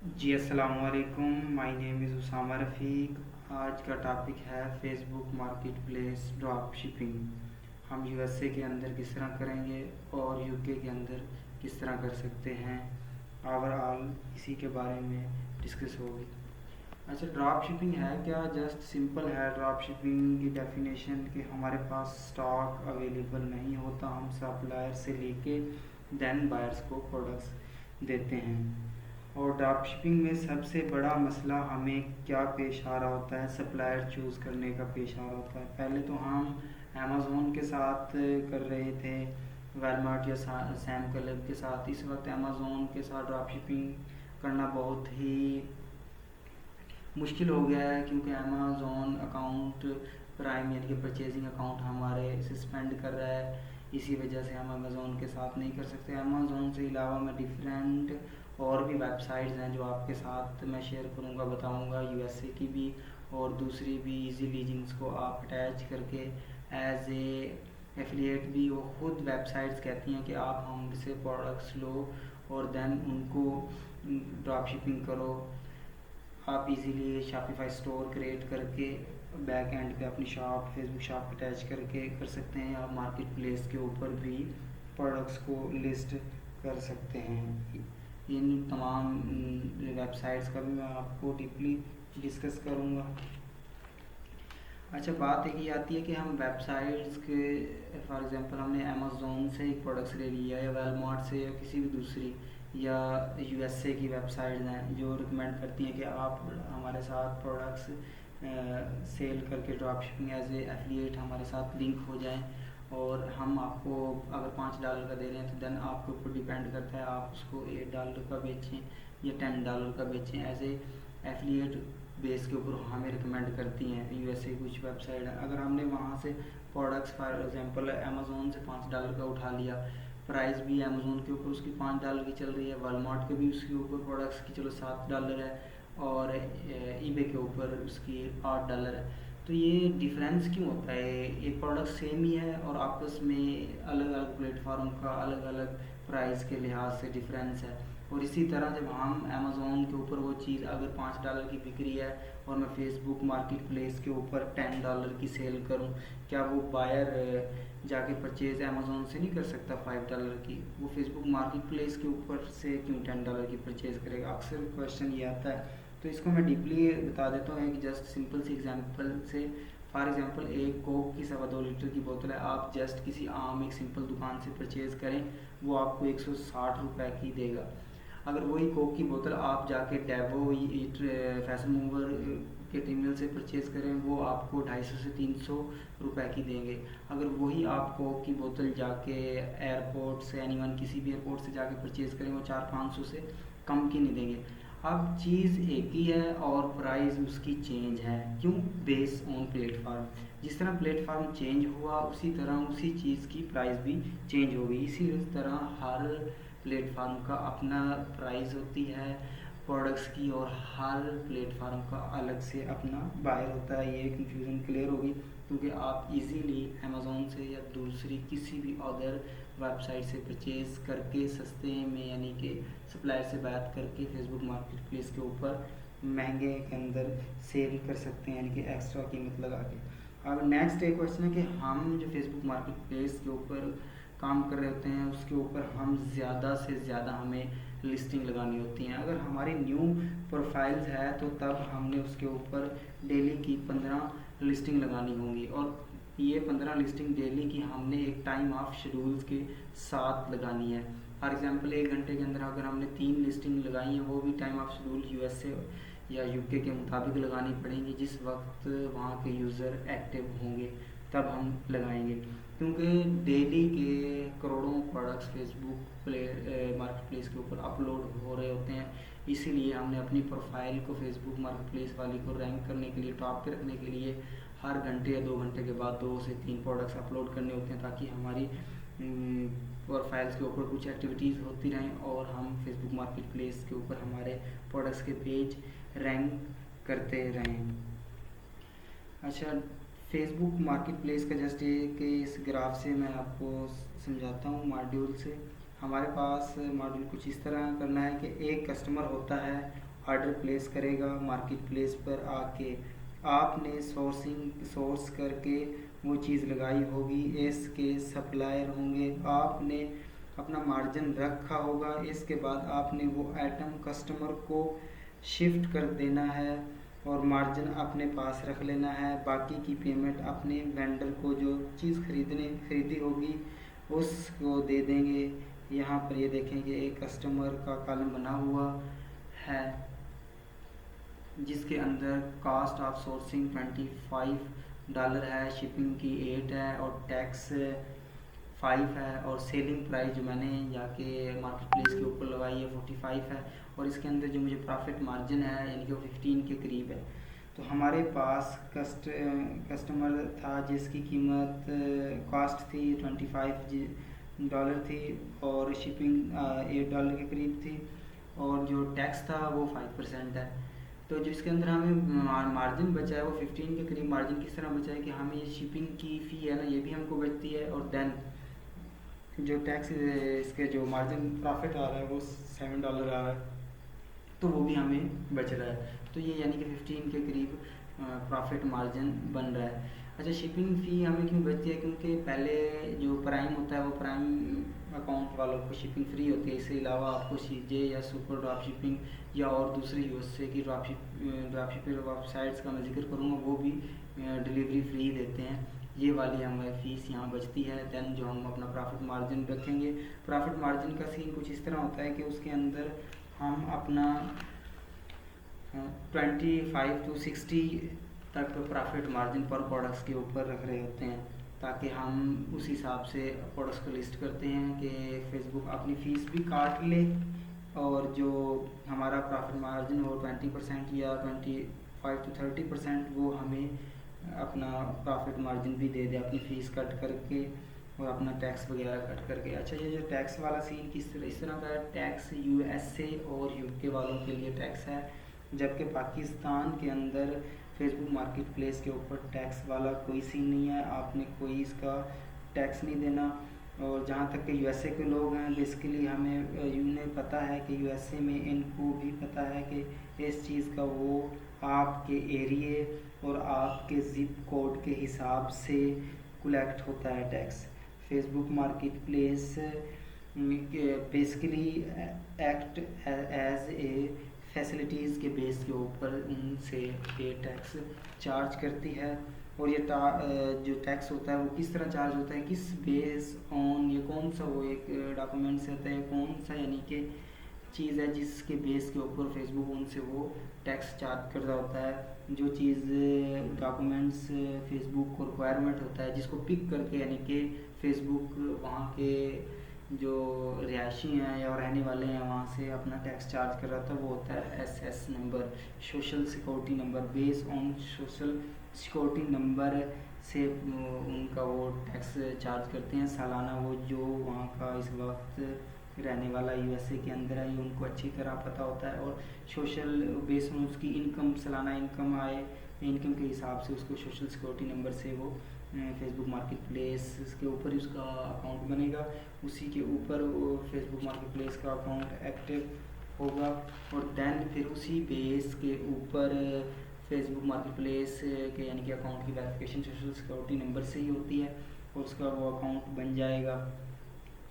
जी अस्सलाम वालेकुम, my name is Usama रफ़ीक। आज का टॉपिक है Facebook market place drop shipping. हम यूएसए के अंदर किस तरह करेंगे और यूके के अंदर किस तरह कर सकते हैं, ओवरऑल इसी के बारे में डिस्कस होगी। अच्छा, ड्रॉप शिपिंग है क्या? जस्ट सिंपल है। ड्रॉप शिपिंग की डेफिनेशन कि हमारे पास स्टॉक अवेलेबल नहीं होता, हम सप्लायर से लेके देन बायर्स को प्रोडक्ट्स देते हैं। और ड्रॉप शिपिंग में सबसे बड़ा मसला हमें क्या पेश आ रहा होता है? सप्लायर चूज़ करने का पेश आ रहा होता है। पहले तो हम अमेज़ोन के साथ कर रहे थे, वेलमार्ट या सैम क्लब के साथ। इस वक्त अमेज़ोन के साथ ड्रॉप शिपिंग करना बहुत ही मुश्किल हो गया है, क्योंकि अमेज़ोन अकाउंट प्राइम यानी कि परचेजिंग अकाउंट हमारे सस्पेंड कर रहा है। इसी वजह से हम अमेज़ोन के साथ नहीं कर सकते। अमेज़ोन से अलावा मैं डिफरेंट और भी वेबसाइट्स हैं जो आपके साथ मैं शेयर करूँगा, बताऊँगा, यूएसए की भी और दूसरी भी इजीली, जिनको आप अटैच करके एज ए एफिलिएट भी, वो खुद वेबसाइट्स कहती हैं कि आप हमसे प्रोडक्ट्स लो और देन उनको ड्रॉप शिपिंग करो। आप इजीली शॉपिफाई स्टोर क्रिएट करके बैक एंड पे अपनी शॉप, फेसबुक शॉप अटैच करके कर सकते हैं। आप मार्केट प्लेस के ऊपर भी प्रोडक्ट्स को लिस्ट कर सकते हैं। इन तमाम वेबसाइट्स का भी मैं आपको डीपली डिस्कस करूँगा। अच्छा, बात एक ही आती है कि हम वेबसाइट्स के, फॉर एग्जांपल हमने अमेज़ोन से एक प्रोडक्ट्स ले लिया या वेलमार्ट से या किसी भी दूसरी, या यूएसए की वेबसाइट्स हैं जो रिकमेंड करती हैं कि आप हमारे साथ प्रोडक्ट्स सेल करके drop shipping as a affiliate हमारे साथ लिंक हो जाएं, और हम आपको अगर $5 का दे रहे हैं तो देन आपके ऊपर डिपेंड करता है आप उसको $8 का बेचें या $10 का बेचें। एज ए एफिलिएट बेस के ऊपर हमें रिकमेंड करती हैं यूएसए कुछ वेबसाइट है। अगर हमने वहाँ से प्रोडक्ट्स फॉर एग्जांपल अमेज़ोन से $5 का उठा लिया, प्राइस भी अमेज़ोन के ऊपर उसकी $5 की चल रही है, वॉलमार्ट के भी उसके ऊपर प्रोडक्ट्स की चलो $7 है, और ईबे के ऊपर उसकी $8 है। तो ये डिफरेंस क्यों होता है? एक प्रोडक्ट सेम ही है और आपस में अलग अलग प्लेटफॉर्म का अलग अलग प्राइस के लिहाज से डिफरेंस है। और इसी तरह जब हम अमेज़ोन के ऊपर वो चीज़ अगर $5 की बिक रही है और मैं फेसबुक मार्केट प्लेस के ऊपर $10 की सेल करूं, क्या वो बायर जाके परचेज अमेज़ोन से नहीं कर सकता $5 की? वो फेसबुक मार्केट प्लेस के ऊपर से क्यों $10 की परचेज करेगा? अक्सर क्वेश्चन ये आता है। तो इसको मैं डीपली बता देता हूँ एक जस्ट सिंपल सी एग्जांपल से। फॉर एग्जांपल एक कोक की 2.25 लीटर की बोतल है, आप जस्ट किसी आम एक सिंपल दुकान से परचेज़ करें, वो आपको ₹160 की देगा। अगर वही कोक की बोतल आप जाके डेवो फैशन मूवर के टर्मिनल से परचेज़ करें, वो आपको 250 से ₹300 की देंगे। अगर वही आप कोक की बोतल जाके एयरपोर्ट से, एनीवन किसी भी एयरपोर्ट से जाके परचेज़ करें, वो 400-500 से कम की नहीं देंगे। अब चीज़ एक ही है और प्राइस उसकी चेंज है। क्यों? Base on platform. जिस तरह प्लेटफार्म चेंज हुआ उसी तरह उसी चीज़ की प्राइस भी चेंज होगी। इसी तरह हर प्लेटफार्म का अपना प्राइस होती है प्रोडक्ट्स की, और हर प्लेटफार्म का अलग से अपना बायर होता है। ये कंफ्यूजन क्लियर होगी, क्योंकि आप इजीली अमेज़ोन से या दूसरी किसी भी अदर वेबसाइट से परचेज़ करके सस्ते में, यानी कि सप्लायर से बात करके फेसबुक मार्केट प्लेस के ऊपर महंगे के अंदर सेल कर सकते हैं, यानी कि एक्स्ट्रा कीमत लगा के। अब नेक्स्ट एक क्वेश्चन है कि हम जो फेसबुक मार्केट प्लेस के ऊपर काम कर रहे होते हैं उसके ऊपर हम ज़्यादा से ज़्यादा हमें लिस्टिंग लगानी होती हैं। अगर हमारी न्यू प्रोफाइल्स है तो तब हमने उसके ऊपर डेली की 15 लिस्टिंग लगानी होंगी, और ये 15 लिस्टिंग डेली की हमने एक टाइम ऑफ शेड्यूल्स के साथ लगानी है। फॉर एग्जांपल 1 घंटे के अंदर अगर हमने 3 लिस्टिंग लगाई हैं, वो भी टाइम ऑफ शेड्यूल यूएसए या यूके के मुताबिक लगानी पड़ेंगी, जिस वक्त वहाँ के यूज़र एक्टिव होंगे तब हम लगाएंगे। क्योंकि डेली के करोड़ों प्रोडक्ट्स फेसबुक मार्केट प्लेस के ऊपर अपलोड हो रहे होते हैं, इसीलिए हमने अपनी प्रोफाइल को फेसबुक मार्केट प्लेस वाली को रैंक करने के लिए, टॉप पे रखने के लिए हर घंटे या 2 घंटे के बाद 2 से 3 प्रोडक्ट्स अपलोड करने होते हैं, ताकि हमारी प्रोफाइल्स के ऊपर कुछ एक्टिविटीज़ होती रहें और हम फेसबुक मार्केट प्लेस के ऊपर हमारे प्रोडक्ट्स के पेज रैंक करते रहें। अच्छा, फेसबुक मार्केट प्लेस का जस्ट ये कि इस ग्राफ से मैं आपको समझाता हूँ मॉड्यूल से। हमारे पास मॉड्यूल कुछ इस तरह करना है कि एक कस्टमर होता है ऑर्डर प्लेस करेगा मार्केट प्लेस पर आके, आपने सोर्स करके वो चीज़ लगाई होगी, इसके सप्लायर होंगे, आपने अपना मार्जिन रखा होगा, इसके बाद आपने वो आइटम कस्टमर को शिफ्ट कर देना है और मार्जिन अपने पास रख लेना है। बाकी की पेमेंट अपने वेंडर को जो चीज़ खरीदी होगी उसको दे देंगे। यहाँ पर ये देखेंगे एक कस्टमर का कॉलम बना हुआ है जिसके अंदर कास्ट ऑफ सोर्सिंग $25 है, शिपिंग की 8 है और टैक्स 5 है, और सेलिंग प्राइस जो मैंने जाके मार्केट प्लेस के ऊपर लगाई है 45 है, और इसके अंदर जो मुझे प्रॉफिट मार्जिन है यानी कि वो 15 के करीब है। तो हमारे पास कस्टमर था जिसकी कीमत कास्ट थी $25 थी और शिपिंग $8 के करीब थी, और जो टैक्स था वो 5% है। तो जो इसके अंदर हमें मार्जिन बचा है वो 15 के करीब मार्जिन किस तरह बचा है कि हमें ये शिपिंग की फ़ी है ना ये भी हमको बचती है, और देन जो टैक्स इसके जो मार्जिन प्रॉफिट आ रहा है वो $7 आ रहा है, तो वो भी हमें बच रहा है। तो ये यानी कि 15 के करीब प्रॉफिट मार्जिन बन रहा है। अच्छा, शिपिंग फ़ी हमें क्यों बचती है? क्योंकि पहले जो प्राइम होता है वो प्राइम अकाउंट वालों को शिपिंग फ्री होती है, इसके अलावा आपको सीजे या सुपर ड्रॉप शिपिंग या और दूसरी यूएसए की ड्रॉप शिपिंग वेबसाइट्स का मैं जिक्र करूँगा, वो भी डिलीवरी फ्री देते हैं। ये वाली हमारी फ़ीस यहाँ बचती है। देन जो हम अपना प्रॉफिट मार्जिन रखेंगे, प्रॉफिट मार्जिन का सीन कुछ इस तरह होता है कि उसके अंदर हम अपना 25 to 60 तक प्रॉफिट मार्जिन पर प्रोडक्ट्स के ऊपर रख रहे होते हैं, ताकि हम उस हिसाब से प्रोडक्ट्स को लिस्ट करते हैं कि फेसबुक अपनी फ़ीस भी काट ले और जो हमारा प्रॉफिट मार्जिन हो 20% या 25 to 30% वो हमें अपना प्रॉफिट मार्जिन भी दे दे अपनी फ़ीस कट करके और अपना टैक्स वगैरह कट करके। अच्छा, ये जो टैक्स वाला सीन इस तरह का है, टैक्स यूएसए और यूके वालों के लिए टैक्स है, जबकि पाकिस्तान के अंदर फेसबुक मार्केट प्लेस के ऊपर टैक्स वाला कोई सीन नहीं है, आपने कोई इसका टैक्स नहीं देना। और जहाँ तक कि यूएसए के लोग हैं, बेसिकली हमें इन्हें पता है कि यूएसए में इनको भी पता है कि इस चीज़ का वो आपके एरिए और आपके ज़िप कोड के हिसाब से कलेक्ट होता है tax. Facebook market place basically act as a facilities के बेस के ऊपर उनसे ये टैक्स चार्ज करती है। और ये जो टैक्स होता है वो किस तरह चार्ज होता है, किस बेस ऑन, ये कौन सा वो एक डॉक्यूमेंट से होता है, कौन सा यानी कि चीज़ है जिसके बेस के ऊपर फेसबुक उनसे वो टैक्स चार्ज कर रहा होता है। जो चीज़ डॉक्यूमेंट्स फेसबुक को रिक्वायरमेंट होता है जिसको पिक करके यानी कि फेसबुक वहाँ के जो रिहायशी हैं या रहने वाले हैं वहाँ से अपना टैक्स चार्ज कर रहा था, वो होता है SS number, social security number. Base on social security number से उनका वो टैक्स चार्ज करते हैं सालाना। वो जो वहाँ का इस वक्त रहने वाला यूएसए के अंदर है, ये उनको अच्छी तरह पता होता है। और सोशल बेस में उसकी इनकम, सालाना इनकम आए, इनकम के हिसाब से उसको सोशल सिक्योरिटी नंबर से वो फेसबुक मार्केट प्लेस के ऊपर ही उसका अकाउंट बनेगा, उसी के ऊपर वो फेसबुक मार्केट प्लेस का अकाउंट एक्टिव होगा। और देन फिर उसी बेस के ऊपर फेसबुक मार्केट प्लेस के यानी कि अकाउंट की वेरिफिकेशन सोशल सिक्योरिटी नंबर से ही होती है और उसका वो अकाउंट बन जाएगा।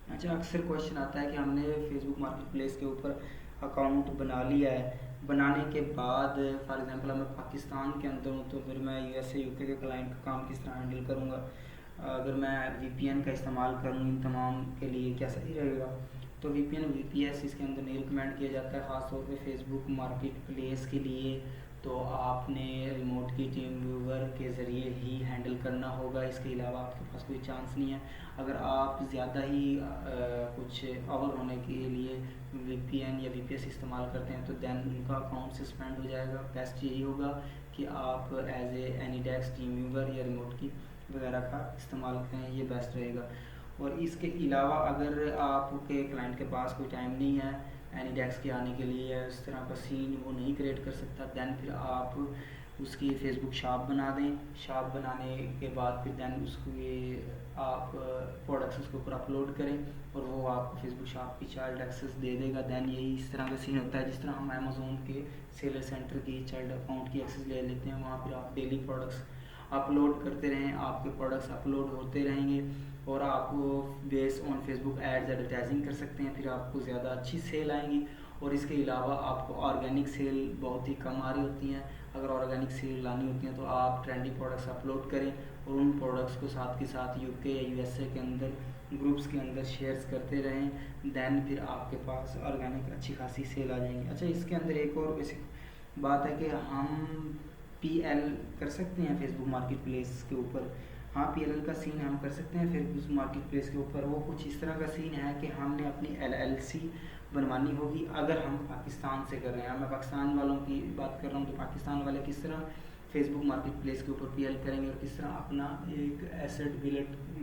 अच्छा, अक्सर क्वेश्चन आता है कि हमने फेसबुक मार्केट प्लेस के ऊपर अकाउंट बना लिया है, बनाने के बाद फॉर एग्जांपल मैं पाकिस्तान के अंदर हूँ तो फिर मैं यूएसए यूके के क्लाइंट का काम किस तरह हैंडल करूँगा, अगर मैं वीपीएन का इस्तेमाल करूँ इन तमाम के लिए क्या सही रहेगा। तो वीपीएन वीपीएस इसके अंदर नहीं रिकमेंड किया जाता है, ख़ासतौर पे फेसबुक मार्केट प्लेस के लिए। तो आपने रिमोट की टीम व्यूवर के ज़रिए ही हैंडल करना होगा, इसके अलावा आपके पास कोई चांस नहीं है। अगर आप ज़्यादा ही कुछ ओवर होने के लिए वीपीएन या वीपीएस इस्तेमाल करते हैं तो देन उनका अकाउंट सस्पेंड हो जाएगा। बेस्ट यही होगा कि आप as a AnyDesk TeamViewer या रिमोट की वगैरह का इस्तेमाल करें, ये बेस्ट रहेगा। और इसके अलावा अगर आपके क्लाइंट के पास कोई टाइम नहीं है एनीडेक्स के आने के लिए या इस तरह का सीन वो नहीं क्रिएट कर सकता, दैन फिर आप उसकी फेसबुक शॉप बना दें। शॉप बनाने के बाद फिर दैन उसको ये आप प्रोडक्ट्स उसके ऊपर अपलोड करें और वो आपको फेसबुक शॉप की चाइल्ड एक्सेस दे देगा। दैन यही इस तरह का सीन होता है जिस तरह हम अमेज़ोन के सेलर सेंटर की चाइल्ड अकाउंट की एक्सेस ले लेते हैं। वहाँ पर आप डेली प्रोडक्ट्स अपलोड करते रहें, आपके प्रोडक्ट्स अपलोड होते रहेंगे और आप base on Facebook ads advertising कर सकते हैं, फिर आपको ज़्यादा अच्छी सेल आएंगी। और इसके अलावा आपको ऑर्गेनिक सेल बहुत ही कम आ रही होती हैं। अगर ऑर्गेनिक सेल लानी होती हैं तो आप ट्रेंडी प्रोडक्ट्स अपलोड करें और उन प्रोडक्ट्स को साथ के साथ यूके या यूएसए के अंदर ग्रुप्स के अंदर शेयर्स करते रहें। दैन फिर आपके पास ऑर्गेनिक अच्छी खासी सेल आ जाएंगी। अच्छा, इसके अंदर एक और बेसिक बात है कि हम पीएल कर सकते हैं फेसबुक मार्केट प्लेस के ऊपर। हाँ, पीएल का सीन हम कर सकते हैं फेसबुक मार्केट प्लेस के ऊपर। वो कुछ इस तरह का सीन है कि हमने अपनी एलएलसी बनवानी होगी अगर हम पाकिस्तान से कर रहे हैं। मैं पाकिस्तान वालों की बात कर रहा हूँ कि पाकिस्तान वाले किस तरह फेसबुक मार्केट प्लेस के ऊपर पीएल करेंगे और किस तरह अपना एक एसेट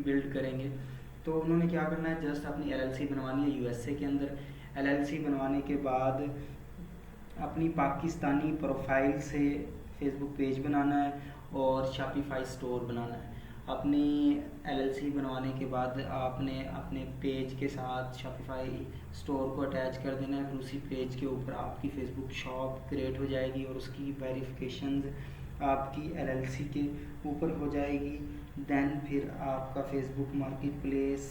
बिल्ड करेंगे। तो उन्होंने क्या करना है, जस्ट अपनी एलएलसी बनवानी है यूएसए के अंदर। एलएलसी बनवाने के बाद अपनी पाकिस्तानी प्रोफाइल से फेसबुक पेज बनाना है और शॉपिफाई स्टोर बनाना है। अपनी एलएलसी बनवाने के बाद आपने अपने पेज के साथ शॉपिफाई स्टोर को अटैच कर देना है। फिर उसी पेज के ऊपर आपकी फेसबुक शॉप क्रिएट हो जाएगी और उसकी वेरिफिकेशंस आपकी एलएलसी के ऊपर हो जाएगी। देन फिर आपका Facebook market place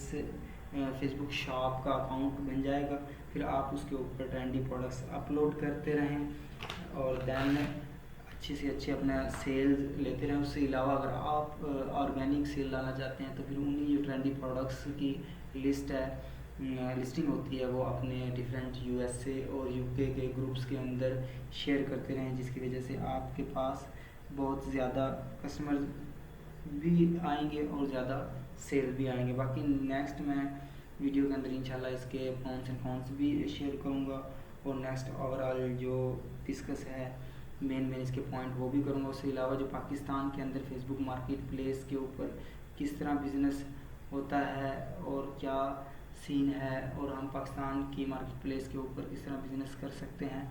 Facebook shop का अकाउंट बन जाएगा। फिर आप उसके ऊपर ट्रेंडी प्रोडक्ट्स अपलोड करते रहें और देन अच्छे से अच्छे अपना सेल्स लेते रहें। उससे अलावा अगर आप ऑर्गेनिक सेल लाना चाहते हैं तो फिर उन्हीं जो ट्रेंडी प्रोडक्ट्स की लिस्ट है, लिस्टिंग होती है, वो अपने डिफरेंट यूएसए और यूके के ग्रुप्स के अंदर शेयर करते रहें, जिसकी वजह से आपके पास बहुत ज़्यादा कस्टमर भी आएंगे और ज़्यादा सेल भी आएंगे। बाकी नेक्स्ट मैं वीडियो के अंदर इंशाल्लाह इसके प्रॉन्स एंड कॉन्स भी शेयर करूँगा और नेक्स्ट ओवरऑल जो डिस्कस है मेन इसके पॉइंट वो भी करूँगा। उसके अलावा जो पाकिस्तान के अंदर फेसबुक मार्केट प्लेस के ऊपर किस तरह बिज़नेस होता है और क्या सीन है और हम पाकिस्तान की मार्केट प्लेस के ऊपर किस तरह बिज़नेस कर सकते हैं